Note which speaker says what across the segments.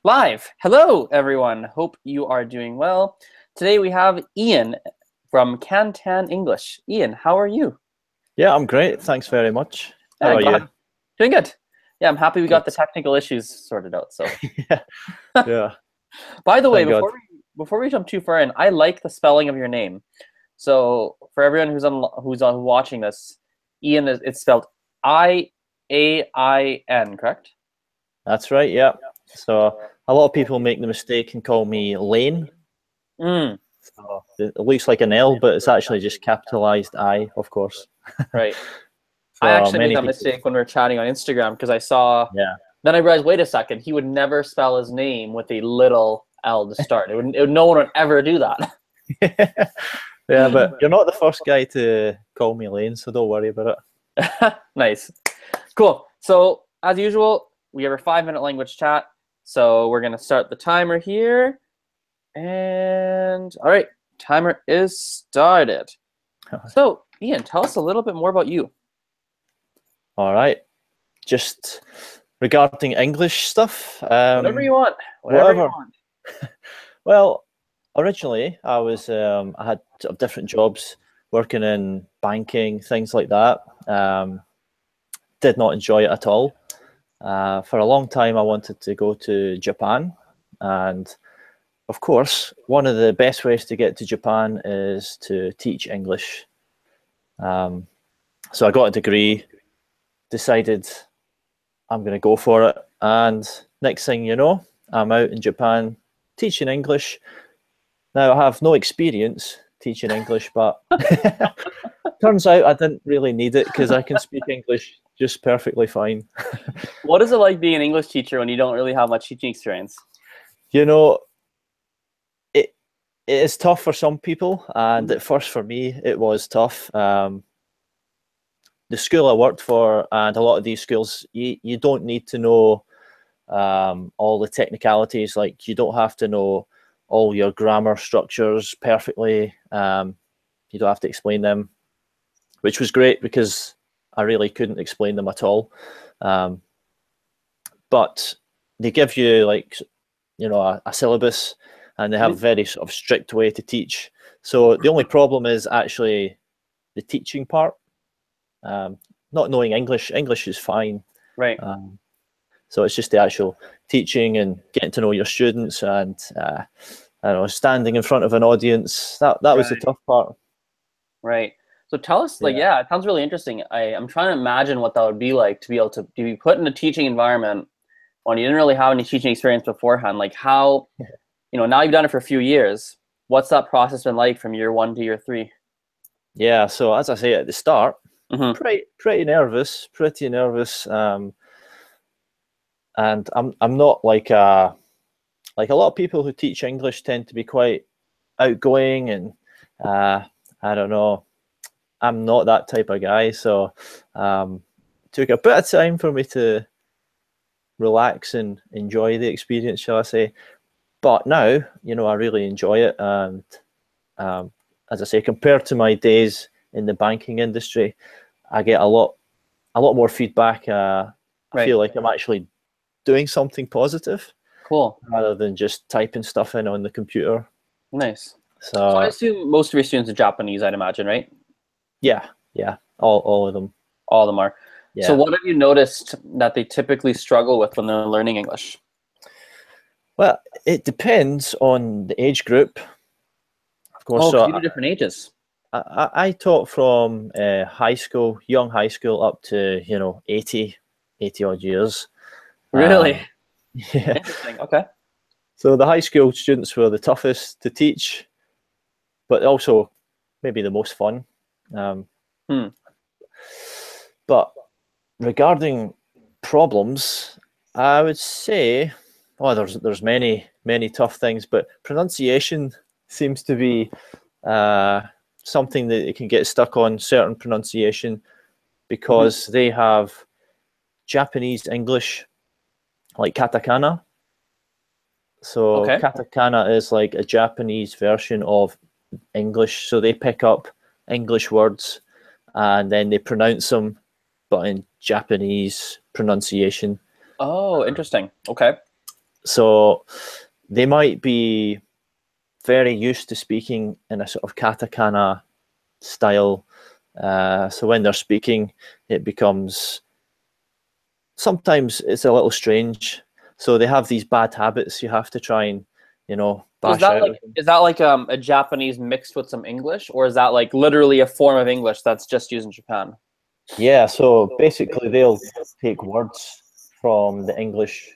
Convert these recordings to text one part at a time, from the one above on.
Speaker 1: Live. Hello, everyone. Hope you are doing well. Today we have Ian from Cantan English. Ian, how are you?
Speaker 2: Yeah, I'm great. Thanks very much. How
Speaker 1: Yeah,
Speaker 2: are you?
Speaker 1: doing good. Yeah, I'm happy we got
Speaker 2: Good.
Speaker 1: the technical issues sorted out. So,
Speaker 2: Yeah, yeah.
Speaker 1: by the way,
Speaker 2: Thank God.
Speaker 1: before we jump too far in, I like the spelling of your name. So, for everyone who's on watching this, Ian is it's spelled Ian, correct?
Speaker 2: That's right. Yeah. So a lot of people make the mistake and call me Lane.
Speaker 1: Mm,
Speaker 2: So it looks like an L, but it's actually just capitalized I, of course.
Speaker 1: right. I
Speaker 2: So
Speaker 1: actually made
Speaker 2: many
Speaker 1: that
Speaker 2: people.
Speaker 1: mistake when we were chatting on Instagram because I saw.
Speaker 2: Yeah.
Speaker 1: Then I realized, wait a second, he would never spell his name with a little L to start. No one would ever do that.
Speaker 2: Yeah, but you're not the first guy to call me Lane, so don't worry about
Speaker 1: Nice. Cool. So, as usual, we have our 5 minute language chat. So, we're going to start the timer here. And all right, timer is started.
Speaker 2: it.
Speaker 1: So, Ian, tell us a little bit more about you.
Speaker 2: All right. Just regarding English stuff,
Speaker 1: Whatever you want. Whatever you
Speaker 2: whatever.
Speaker 1: want.
Speaker 2: Well, originally I had sort of different jobs working in banking, things like that. Did not enjoy it at all. For a long time, I wanted to go to Japan, and of course, one of the best ways to get to Japan is to teach English. Um, so I got a degree, decided I'm going to go for it, and next thing you know, I'm out in Japan teaching English. Now, I have no experience teaching English, but turns out I didn't really need it because I can speak English just perfectly fine.
Speaker 1: What is it like being an English teacher when you don't really have much teaching experience?
Speaker 2: You know, it it is tough for some people, and at first for me, it was tough. The school I worked for, and a lot of these schools, you don't need to know all the technicalities. Like you don't have to know all your grammar structures perfectly. You don't have to explain them, which was great because I really couldn't explain them at all. Um, but they give you like a syllabus, and they have a
Speaker 1: Mhm.
Speaker 2: very sort of strict way to teach. So the only problem is actually the teaching part. Um, Not knowing English. English is fine.
Speaker 1: Right.
Speaker 2: Um, so it's just the actual teaching and getting to know your students and I don't know, standing in front of an audience. That was the
Speaker 1: Right.
Speaker 2: tough part.
Speaker 1: Right. So tell us, like,
Speaker 2: Yeah.
Speaker 1: yeah, it sounds really interesting. I'm trying to imagine what that would be like to be able to be put in a teaching environment when you didn't really have any teaching experience beforehand. Like how, now you've done it for a few years. What's that process been like from year one to year three?
Speaker 2: Yeah. So as I say at the start,
Speaker 1: Hmm.
Speaker 2: pretty nervous, and I'm not like a lot of people who teach English tend to be quite outgoing and uh, I don't know. I'm not that type of guy, so took a bit of time for me to relax and enjoy the experience, shall I say? But now, I really enjoy it, and um, as I say, compared to my days in the banking industry, I get a lot more feedback. I
Speaker 1: Right.
Speaker 2: feel like I'm actually doing something positive
Speaker 1: Cool.
Speaker 2: rather than just typing stuff in on the computer.
Speaker 1: Nice. So I
Speaker 2: So
Speaker 1: assume most of your students are Japanese, I'd imagine, right?
Speaker 2: yeah, yeah, all of them.
Speaker 1: All of them are. So
Speaker 2: Yeah.
Speaker 1: what have you noticed that they typically struggle with when they're learning English?
Speaker 2: Well, it depends on the age group, of course.
Speaker 1: Oh, because
Speaker 2: So
Speaker 1: you do different ages.
Speaker 2: I taught from high school, young high school, up to 80 odd years.
Speaker 1: Really?
Speaker 2: Um, yeah.
Speaker 1: Interesting. Okay.
Speaker 2: So the high school students were the toughest to teach, but also maybe the most fun. Um,
Speaker 1: Hmm.
Speaker 2: but regarding problems, I would say, oh, there's many tough things, but pronunciation seems to be uh, something that it can get stuck on certain pronunciation
Speaker 1: Hmm.
Speaker 2: because they have Japanese English like katakana. So
Speaker 1: Okay.
Speaker 2: katakana is like a Japanese version of English. So they pick up English words and then they pronounce them, but in Japanese pronunciation.
Speaker 1: Oh, interesting. Okay.
Speaker 2: So they might be very used to speaking in a sort of katakana style. So when they're speaking, it becomes, sometimes it's a little strange. So they have these bad habits you have to try and, you know,
Speaker 1: Is
Speaker 2: bash
Speaker 1: that
Speaker 2: out
Speaker 1: like
Speaker 2: of them.
Speaker 1: a Japanese mixed with some English, or is that like literally a form of English that's just used in Japan?
Speaker 2: Yeah, so basically they'll take words from the English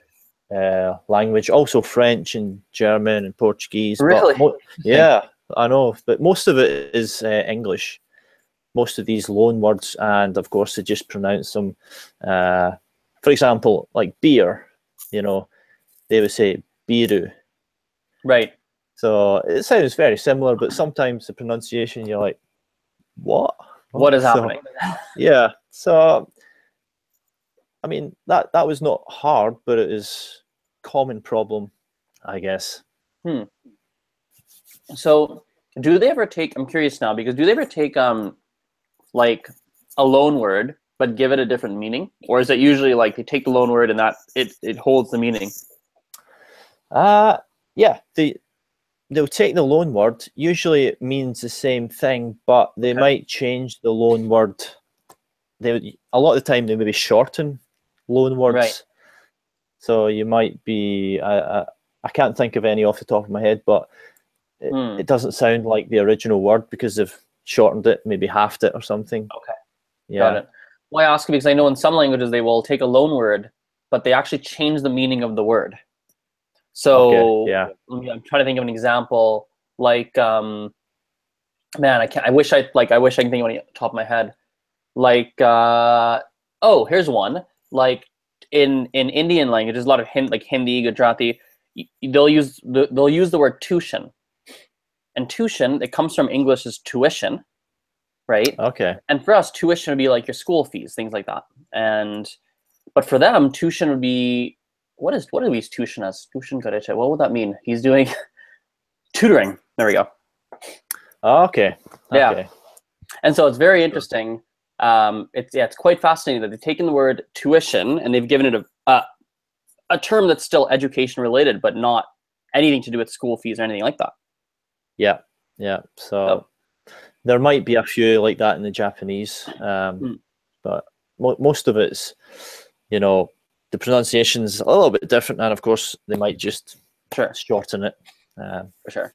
Speaker 2: language, also French and German and Portuguese, but
Speaker 1: Really? Interesting.
Speaker 2: yeah, I know, but most of it is English. Most of these loan words, and of course they just pronounce them. For example, like beer, you know, they would say biru.
Speaker 1: Right.
Speaker 2: So it sounds very similar, but sometimes the pronunciation, you're like, what?
Speaker 1: What is
Speaker 2: So
Speaker 1: happening?
Speaker 2: yeah, so I mean that was not hard, but it is common problem, I guess.
Speaker 1: Hmm. So, do they ever take? I'm curious now because do they ever take like a loan word but give it a different meaning, or is it usually like they take the loan word and that it holds the meaning?
Speaker 2: Yeah, they'll take the loan word. Usually it means the same thing, but they
Speaker 1: Okay.
Speaker 2: might change the loan word. A lot of the time they maybe shorten loan
Speaker 1: Right.
Speaker 2: words. So you might be I can't think of any off the top of my head, but
Speaker 1: Hmm.
Speaker 2: it doesn't sound like the original word because they've shortened it, maybe halved it or something.
Speaker 1: Okay. Got
Speaker 2: Yeah.
Speaker 1: it. Well, I ask because I know in some languages they will take a loan word, but they actually change the meaning of the word.
Speaker 2: Okay.
Speaker 1: So
Speaker 2: Yeah.
Speaker 1: I'm trying to think of an example. Like, man, I can't. I wish I can think of any off the top of my head. Like, oh, here's one. Like in Indian language, there's a lot of like Hindi, Gujarati. They'll use the word tuition, and tuition it comes from English as tuition, right?
Speaker 2: Okay.
Speaker 1: And for us, tuition would be like your school fees, things like that. And but for them, tuition would be what do we use tuition as? Tuition kareche. What would that mean? He's doing tutoring. There we go.
Speaker 2: Okay.
Speaker 1: Yeah.
Speaker 2: Okay.
Speaker 1: And so it's very
Speaker 2: Sure.
Speaker 1: interesting. It's quite fascinating that they've taken the word tuition and they've given it a term that's still education related, but not anything to do with school fees or anything like that.
Speaker 2: Yeah. Yeah. So
Speaker 1: So,
Speaker 2: there might be a few like that in the Japanese,
Speaker 1: mm,
Speaker 2: but most of it's, you know, the pronunciation's a little bit different, and of course they might just
Speaker 1: sure,
Speaker 2: shorten it.
Speaker 1: for sure.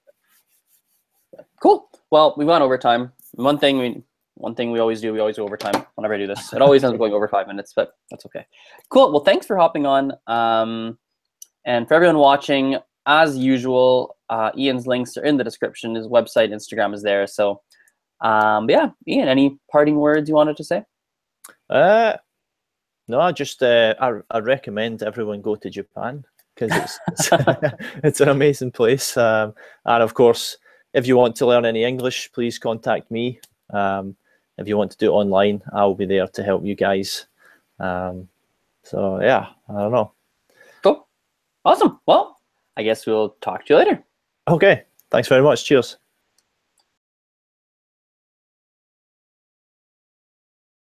Speaker 1: Cool. Well, we went over time. One thing we always do, we always go over time whenever I do this. It always ends up going over 5 minutes, but that's okay. Cool. Well, thanks for hopping on. And for everyone watching, as usual, Ian's links are in the description. His website, Instagram is there. So, yeah, Ian, any parting words you wanted to say?
Speaker 2: Uh, no, I recommend everyone go to Japan because it's it's an amazing place. And of course, if you want to learn any English, please contact me. If you want to do it online, I'll be there to help you guys. So yeah, I don't know.
Speaker 1: Cool. Awesome. Well, I guess we'll talk to you later.
Speaker 2: Okay, thanks very much. Cheers.